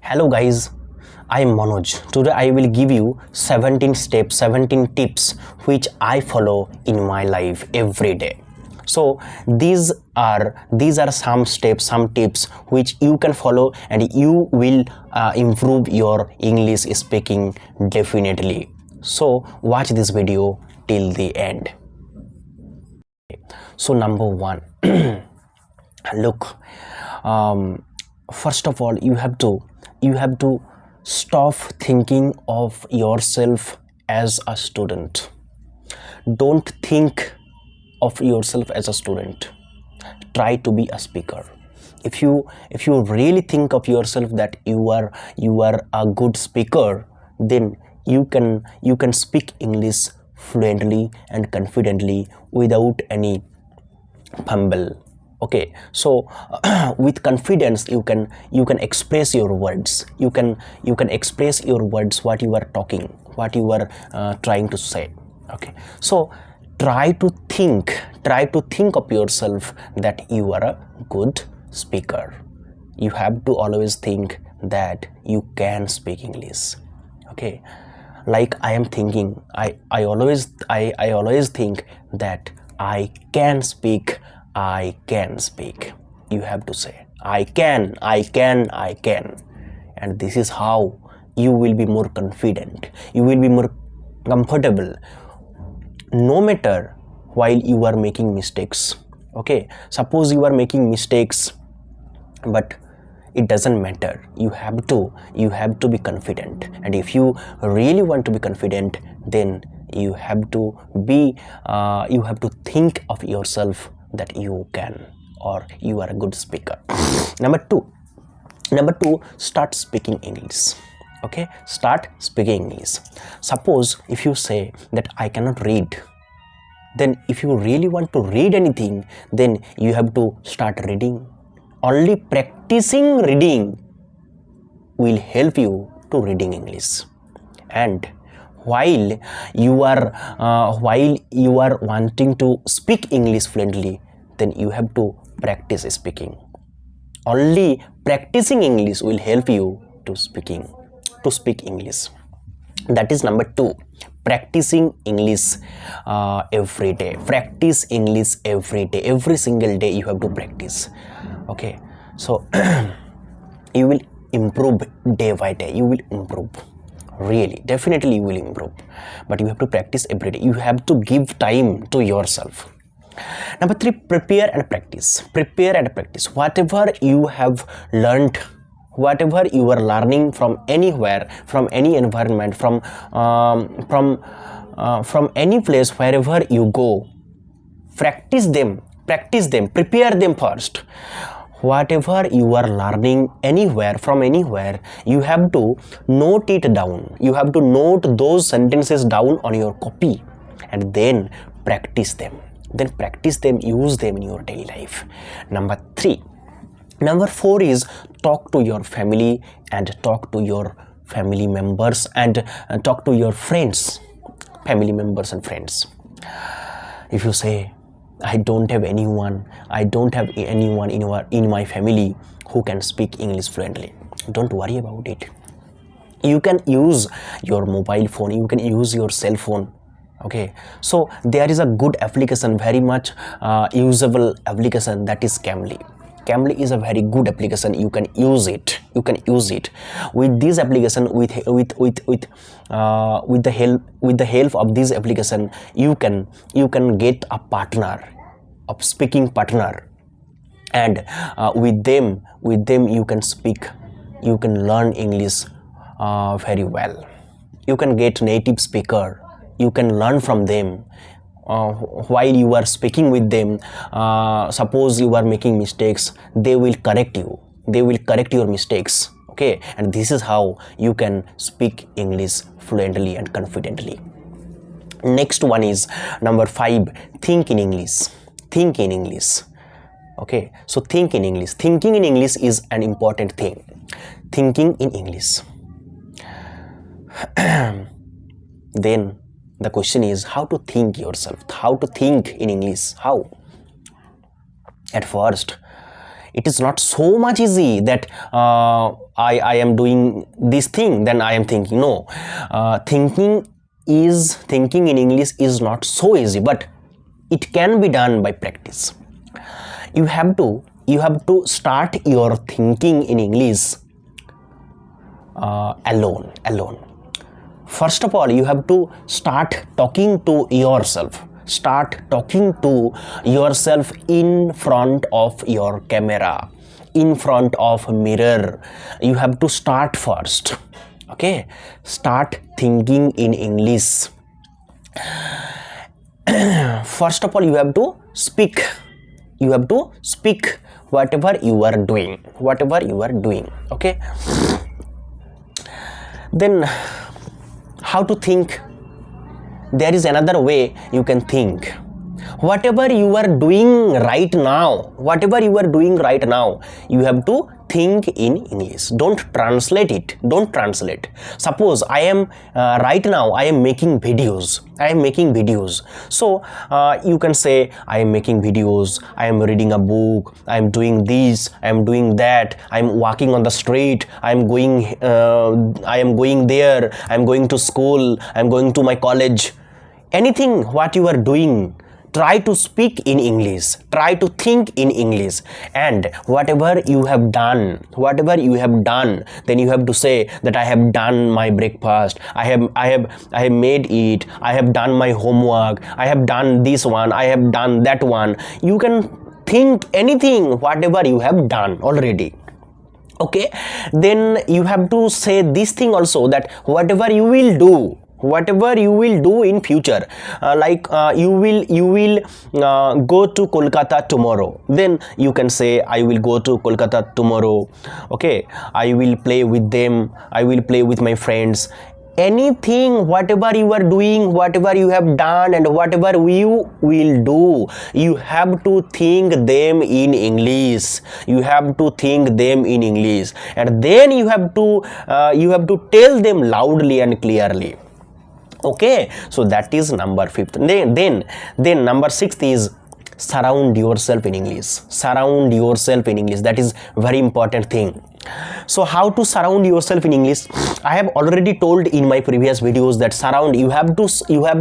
Hello guys, I am Manoj. Today I will give you 17 steps, 17 tips which I follow in my life every day. So these are some steps, some tips which you can follow and you will improve your English speaking definitely. So watch this video till the end. So number one, look, first of all you have to stop thinking of yourself as a student. Don't think of yourself as a student. Try to be a speaker. If you really think of yourself that you are a good speaker, then you can speak English fluently and confidently without any fumble. Okay, so with confidence you can express your words. You can express your words, what you are talking, what you are trying to say. Okay, so try to think of yourself that you are a good speaker. You have to always think that you can speak English. Okay, like I am thinking, I always think that I can speak. You have to say I can, and this is how you will be more confident. You will be more comfortable no matter while you are making mistakes. Okay, suppose you are making mistakes, but it doesn't matter. You have to be confident, and if you really want to be confident, then you have to think of yourself that you can, or you are a good speaker. Number two, start speaking English. Okay, start speaking English. Suppose if you say that I cannot read, then if you really want to read anything, then you have to start reading. Only practicing reading will help you to reading English. And while you are wanting to speak English fluently, then you have to practice speaking. Only practicing English will help you to speak English. That is number two. Practicing English every day. Practice English every day. Every single day you have to practice. Okay, so you will improve day by day. You will improve. Really, definitely you will improve, but you have to practice every day. You have to give time to yourself. Number three, prepare and practice. Whatever you have learned, whatever you are learning from anywhere, from any environment, from any place, wherever you go, practice them, prepare them first. Whatever you are learning anywhere, from anywhere, you have to note it down. You have to note those sentences down on your copy, and then practice them. Use them in your daily life. Number four is talk to your family and talk to your family members and talk to your friends, family members and friends. If you say, I don't have anyone in my family who can speak English fluently, don't worry about it. You can use your mobile phone, you can use your cell phone. Okay, so there is a good application, very much usable application, that is Camly. Camly is a very good application. You can use it. With this application, with the help of this application, you can get a partner, a speaking partner, and with them you can speak. You can learn English very well. You can get native speaker. You can learn from them. While you are speaking with them, suppose you are making mistakes, they will correct you. They will correct your mistakes. Okay, and this is how you can speak English fluently and confidently. Next one is number five. Think in English. Okay, so think in English. Thinking in English is an important thing. Thinking in English. Then the question is how to think yourself, how to think in English. How? At first, it is not so much easy that I am doing this thing, then I am thinking. No, thinking in English is not so easy, but it can be done by practice. You have to start your thinking in English alone. First of all, you have to start talking to yourself. Start talking to yourself in front of your camera, in front of a mirror. You have to start first. Okay, start thinking in English. First of all, you have to speak. You have to speak whatever you are doing. Okay, then how to think? There is another way you can think. Whatever you are doing right now, you have to think in English. Don't translate. Suppose I am right now I am making videos. So you can say, I am making videos, I am reading a book, I am doing this, I am doing that, I am walking on the street, I am going there, I am going to school, I am going to my college. Anything what you are doing, try to speak in English, try to think in English. And whatever you have done, then you have to say that I have done my breakfast, I have made it, I have done my homework, I have done this one, I have done that one. You can think anything whatever you have done already. Okay, then you have to say this thing also, that whatever you will do in future, you will go to Kolkata tomorrow, then you can say, I will go to Kolkata tomorrow. Okay, I will play with them, I will play with my friends. Anything, whatever you are doing, whatever you have done, and whatever you will do, you have to think them in English. And then you have to tell them loudly and clearly. Okay, so that is number 5th. Then number 6th is surround yourself in English. That is very important thing. So how to surround yourself in English? I have already told in my previous videos that you have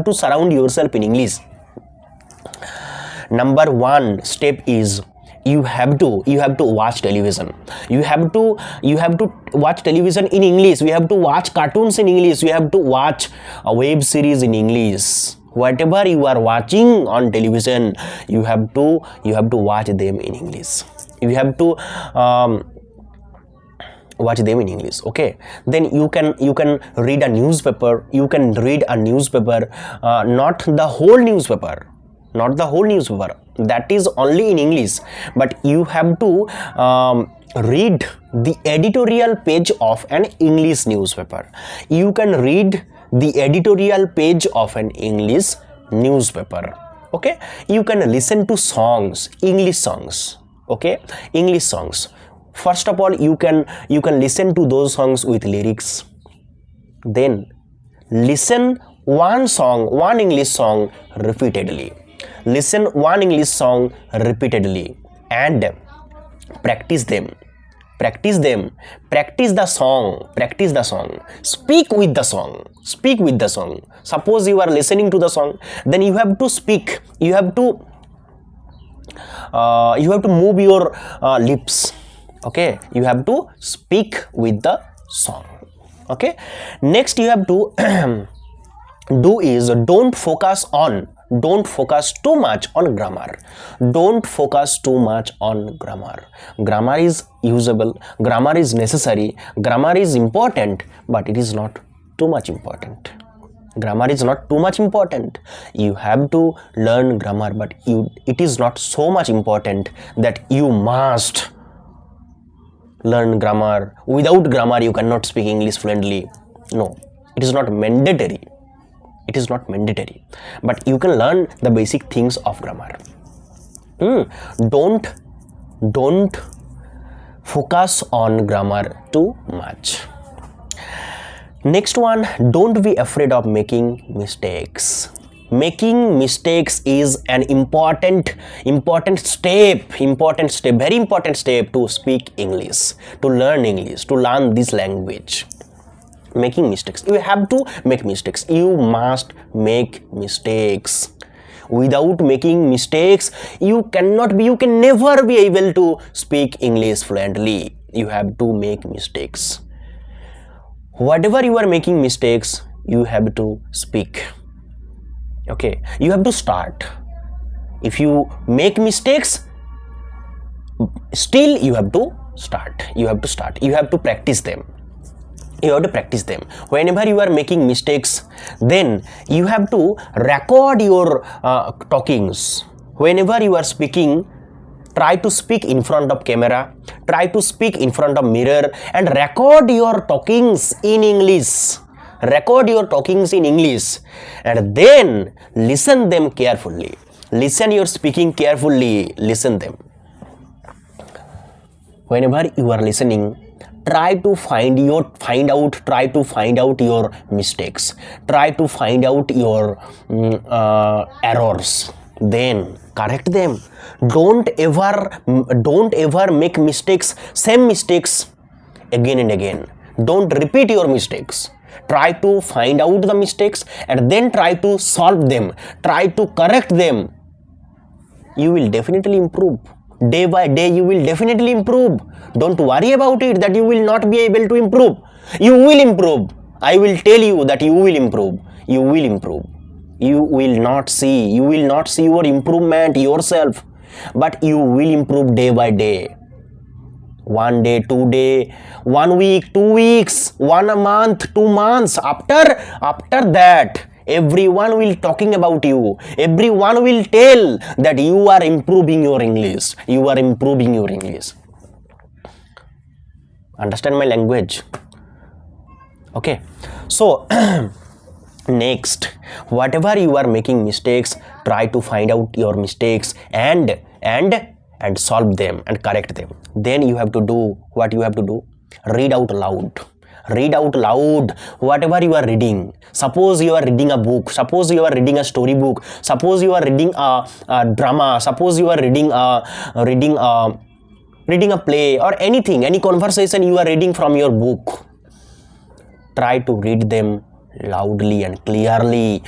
to surround yourself in English. Number 1 step is you have to watch television. You have to watch television in English. You have to watch cartoons in English. You have to watch a web series in English. Whatever you are watching on television, you have to watch them in English. You have to watch them in English. Okay, then you can read a newspaper. Not the whole newspaper, that is only in English, but you have to read the editorial page of an English newspaper. You can read the editorial page of an English newspaper. Okay, you can listen to songs, English songs. Okay, English songs. First of all, you can listen to those songs with lyrics. Then listen one English song repeatedly. And practice them. Practice the song. Speak with the song. Suppose you are listening to the song, then you have to speak. You have to move your lips. Okay, you have to speak with the song. Okay, next you have to do is don't focus too much on grammar. Grammar is usable, grammar is necessary, grammar is important, but it is not too much important. You have to learn grammar, but it is not so much important that you must learn grammar. Without grammar you cannot speak English fluently. No, it is not mandatory. But you can learn the basic things of grammar. Don't focus on grammar too much. Next one, don't be afraid of making mistakes. Making mistakes is an important step, very important step to speak English, to learn this language. Making mistakes, you have to make mistakes, you must make mistakes. Without making mistakes, you can never be able to speak English fluently. You have to make mistakes. Whatever you are making mistakes, you have to speak. Okay, you have to start. If you make mistakes, still you have to start. You have to practice them. Whenever you are making mistakes, then you have to record your talkings. Whenever you are speaking, try to speak in front of camera, try to speak in front of mirror, and record your talkings in English. And then listen them carefully. Listen your speaking carefully. Listen them. Whenever you are listening, try to find out your mistakes. Try to find out your errors. Then correct them. Don't ever make same mistakes again and again. Don't repeat your mistakes. Try to find out the mistakes and then try to solve them. Try to correct them. You will definitely improve. Day by day you will definitely improve. Don't worry about it that you will not be able to improve. You will improve. I will tell you that you will improve. You will not see your improvement yourself, but you will improve day by day. 1 day, 2 day, 1 week, 2 weeks, 1 month, 2 months. After that, everyone will talking about you. Everyone will tell that you are improving your English. Understand my language? Okay. So next, whatever you are making mistakes, try to find out your mistakes and solve them and correct them. Then you have to do what you have to do. Read out loud whatever you are reading. Suppose you are reading a book, suppose you are reading a storybook, suppose you are reading a drama, suppose you are reading a play or anything, any conversation you are reading from your book. Try to read them loudly and clearly.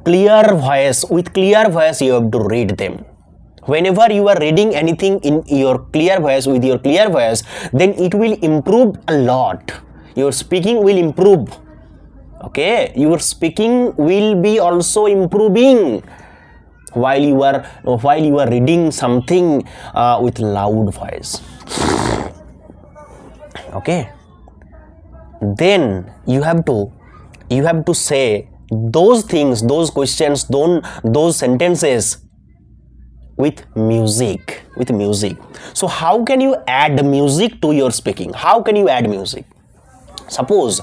With clear voice you have to read them. Whenever you are reading anything in your clear voice, with your clear voice, then it will improve a lot. Your speaking will improve. Okay, your speaking will be also improving while you are reading something with loud voice. Okay, then you have to say those things, those questions, those sentences with music. So how can you add music to your speaking? How can you add music? Suppose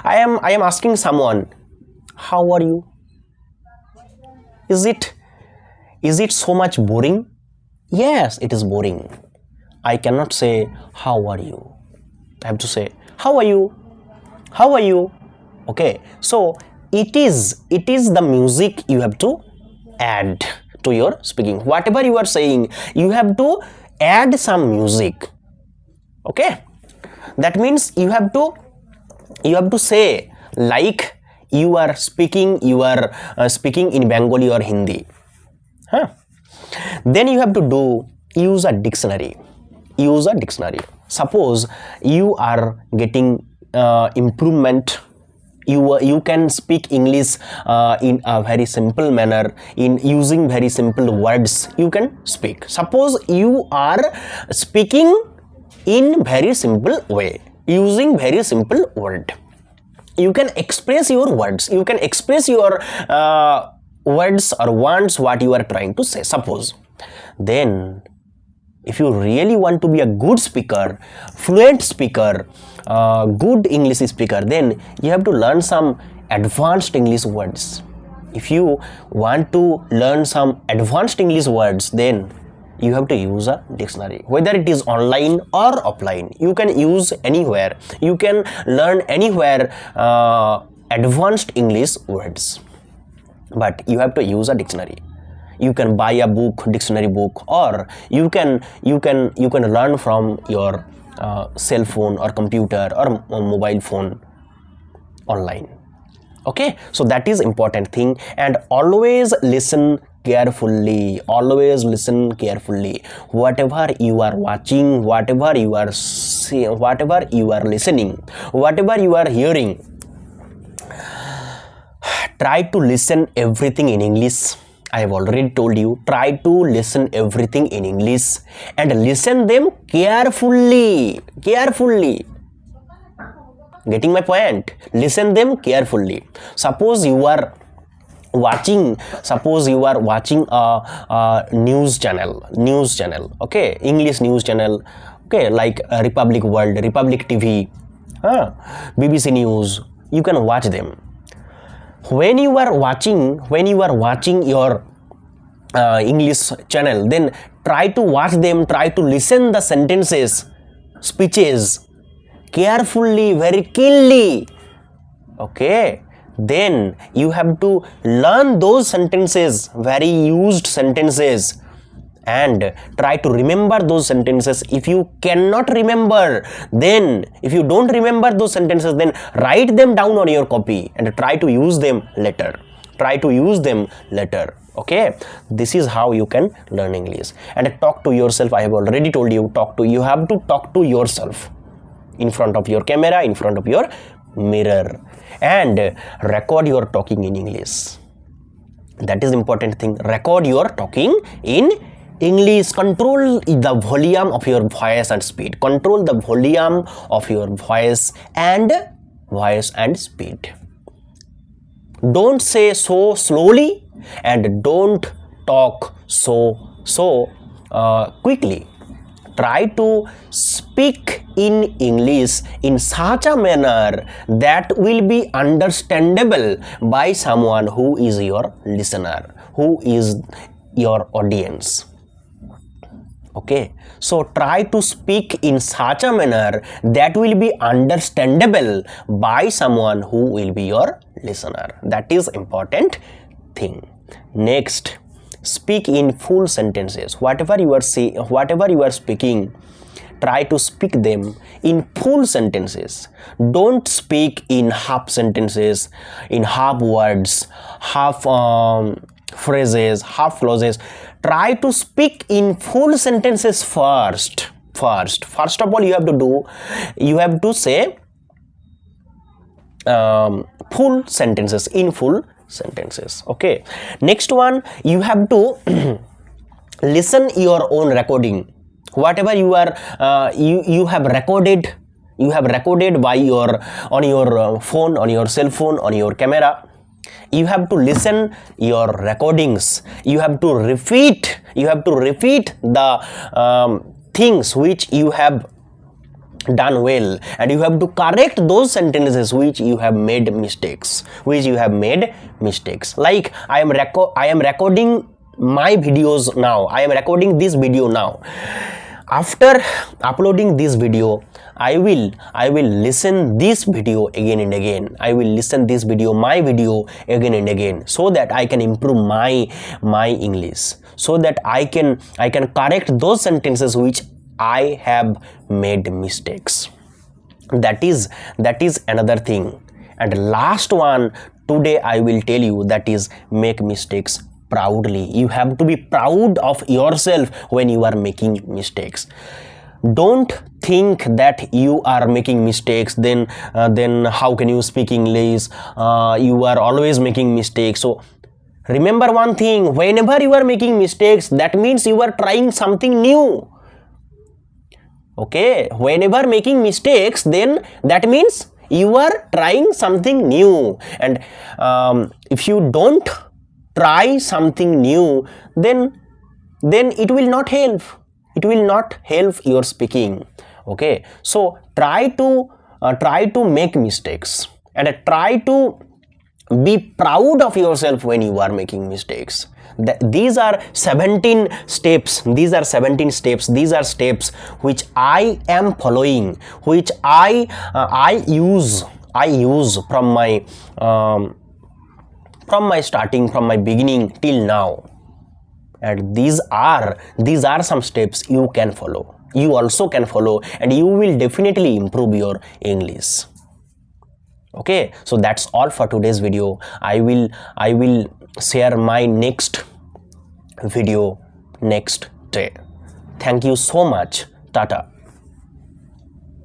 I am asking someone, how are you? Is it so much boring? Yes, it is boring. I cannot say how are you. I have to say how are you? Okay, so it is the music you have to add to your speaking. Whatever you are saying, you have to add some music. Okay, that means you have to say like you are speaking in Bengali or Hindi. Then you have to use a dictionary. Suppose you are getting improvement, you can speak English in a very simple manner, in using very simple words you can speak. Suppose you are speaking in very simple way, using very simple word, you can express your words, you can express your words or words what you are trying to say. Suppose then if you really want to be a good speaker, fluent speaker, good English speaker, then you have to learn some advanced English words. If you want to learn some advanced English words, then you have to use a dictionary. Whether it is online or offline, you can use anywhere. You can learn anywhere advanced English words. but you have to use a dictionary. You can buy a book, dictionary book, or you can learn from your cell phone or computer or mobile phone online. Okay, so that is important thing. And always listen carefully, always listen carefully. Whatever you are watching, whatever you are seeing, whatever you are listening, whatever you are hearing, try to listen everything in English. I have already told you, try to listen everything in English and listen them carefully. Getting my point? Listen them carefully. Suppose you are watching a news channel, okay, English news channel, okay, like Republic World, Republic TV, BBC News. You can watch them. When you are watching your English channel, then try to watch them, try to listen the sentences, speeches carefully, very keenly. Okay, then you have to learn those sentences, very used sentences, and try to remember those sentences. If you cannot remember, then if you don't remember those sentences, then write them down on your copy and try to use them later. Okay, this is how you can learn English. And talk to yourself. I have already told you, you have to talk to yourself in front of your camera, in front of your mirror, and record your talking in English. That is important thing. Record your talking in English. Control the volume of your voice and speed. Control the volume of your voice and speed. Don't say so slowly and don't talk so quickly. Try to speak in English in such a manner that will be understandable by someone who is your listener, who is your audience. Okay, so try to speak in such a manner that will be understandable by someone who will be your listener. That is important thing. Next, speak in full sentences. Whatever you are speaking, try to speak them in full sentences. Don't speak in half sentences, in half words, half phrases, half clauses. Try to speak in full sentences first. First of all, you have to say full sentences, in full sentences. Okay, next one, you have to listen your own recording. Whatever you are you have recorded by on your phone, on your cell phone, on your camera. You have to listen your recordings. You have to repeat the things which you have done well, and you have to correct those sentences which you have made mistakes. Like I am recording my videos now. I am recording this video now. After uploading this video, I will listen this video again and again. I will listen this video, my video, again and again, so that I can improve my English, so that I can correct those sentences which I have made mistakes. That is another thing. And last one, today I will tell you, that is make mistakes proudly. You have to be proud of yourself when you are making mistakes. Don't think that you are making mistakes, then how can you speak English? You are always making mistakes. So remember one thing, whenever you are making mistakes, that means you are trying something new. Okay, whenever making mistakes, then that means you are trying something new. And if you don't try something new, then it will not help. It will not help your speaking. Okay, so try to make mistakes, and try to be proud of yourself when you are making mistakes. These are 17 steps. These are steps which I am following, which I use from my from my starting, from my beginning till now. And these are some steps you can follow. You also can follow, and you will definitely improve your English. Okay, so that's all for today's video. I will share my next video next day. Thank you so much. Tata.